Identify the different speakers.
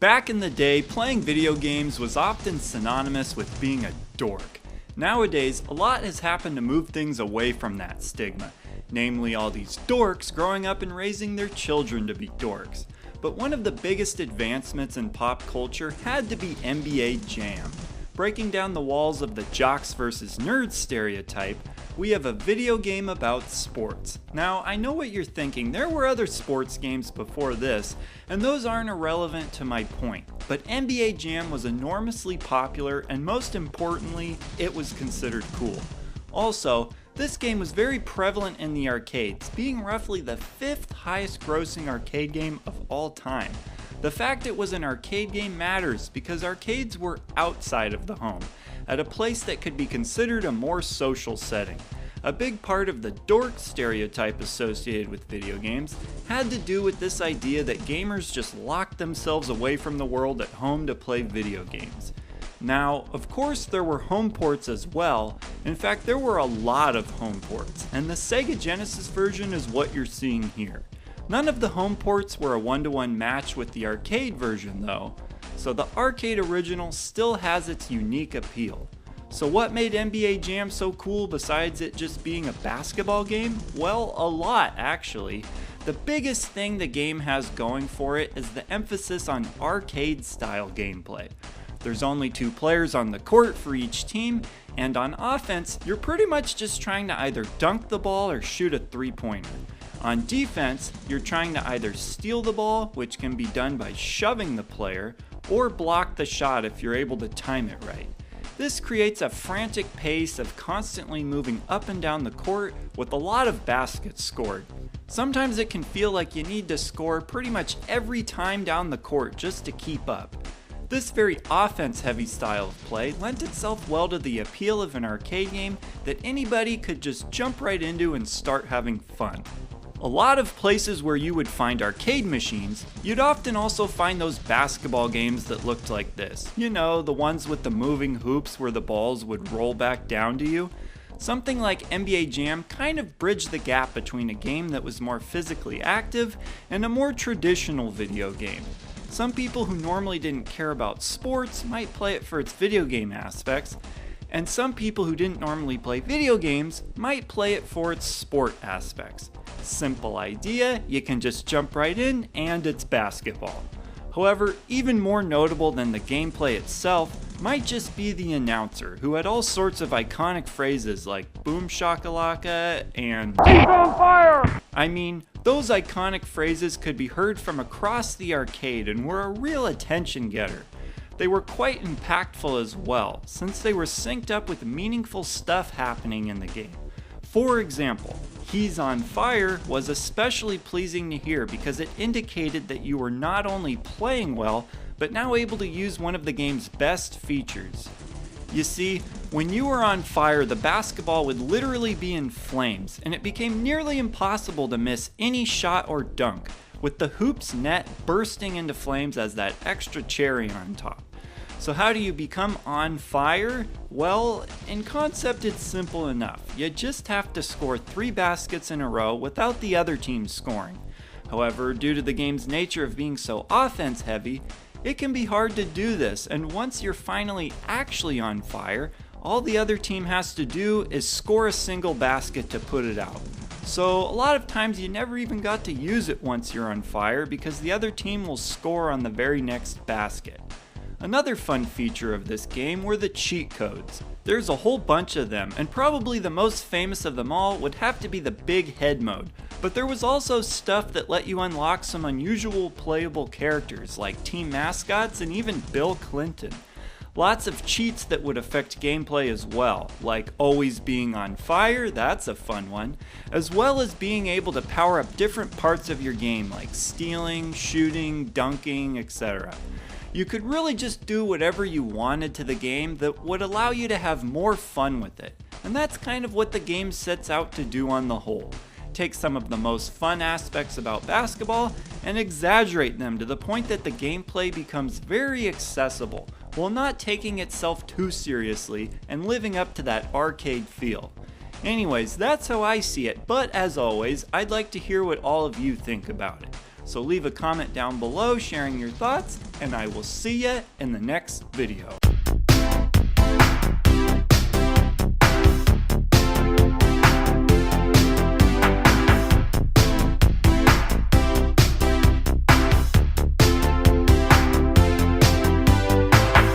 Speaker 1: Back in the day, playing video games was often synonymous with being a dork. Nowadays, a lot has happened to move things away from that stigma, namely all these dorks growing up and raising their children to be dorks. But one of the biggest advancements in pop culture had to be NBA Jam. Breaking down the walls of the jocks versus nerds stereotype, we have a video game about sports. Now, I know what you're thinking, there were other sports games before this, and those aren't irrelevant to my point. But NBA Jam was enormously popular, and most importantly, it was considered cool. Also, this game was very prevalent in the arcades, being roughly the 5th highest grossing arcade game of all time. The fact it was an arcade game matters because arcades were outside of the home, at a place that could be considered a more social setting. A big part of the dork stereotype associated with video games had to do with this idea that gamers just locked themselves away from the world at home to play video games. Now, of course there were home ports as well. In fact, there were a lot of home ports, and the Sega Genesis version is what you're seeing here. None of the home ports were a one-to-one match with the arcade version though, so the arcade original still has its unique appeal. So what made NBA Jam so cool besides it just being a basketball game? Well, a lot actually. The biggest thing the game has going for it is the emphasis on arcade-style gameplay. There's only 2 players on the court for each team, and on offense, you're pretty much just trying to either dunk the ball or shoot a 3-pointer. On defense, you're trying to either steal the ball, which can be done by shoving the player, or block the shot if you're able to time it right. This creates a frantic pace of constantly moving up and down the court with a lot of baskets scored. Sometimes it can feel like you need to score pretty much every time down the court just to keep up. This very offense-heavy style of play lent itself well to the appeal of an arcade game that anybody could just jump right into and start having fun. A lot of places where you would find arcade machines, you'd often also find those basketball games that looked like this. You know, the ones with the moving hoops where the balls would roll back down to you. Something like NBA Jam kind of bridged the gap between a game that was more physically active and a more traditional video game. Some people who normally didn't care about sports might play it for its video game aspects, and some people who didn't normally play video games might play it for its sport aspects. Simple idea, you can just jump right in and it's basketball. However, even more notable than the gameplay itself might just be the announcer, who had all sorts of iconic phrases like boom shakalaka and keep on fire! I mean, those iconic phrases could be heard from across the arcade and were a real attention getter. They were quite impactful as well, since they were synced up with meaningful stuff happening in the game. For example, "He's on fire" was especially pleasing to hear because it indicated that you were not only playing well, but now able to use one of the game's best features. You see, when you were on fire, the basketball would literally be in flames, and it became nearly impossible to miss any shot or dunk, with the hoop's net bursting into flames as that extra cherry on top. So how do you become on fire? Well, in concept it's simple enough. You just have to score 3 baskets in a row without the other team scoring. However, due to the game's nature of being so offense heavy, it can be hard to do this, and once you're finally actually on fire, all the other team has to do is score a single basket to put it out. So a lot of times you never even got to use it once you're on fire because the other team will score on the very next basket. Another fun feature of this game were the cheat codes. There's a whole bunch of them, and probably the most famous of them all would have to be the big head mode. But there was also stuff that let you unlock some unusual playable characters like team mascots and even Bill Clinton. Lots of cheats that would affect gameplay as well, like always being on fire, that's a fun one, as well as being able to power up different parts of your game like stealing, shooting, dunking, etc. You could really just do whatever you wanted to the game that would allow you to have more fun with it, and that's kind of what the game sets out to do on the whole. Take some of the most fun aspects about basketball and exaggerate them to the point that the gameplay becomes very accessible, while not taking itself too seriously and living up to that arcade feel. Anyways, that's how I see it, but as always, I'd like to hear what all of you think about it. So leave a comment down below sharing your thoughts, and I will see ya in the next video.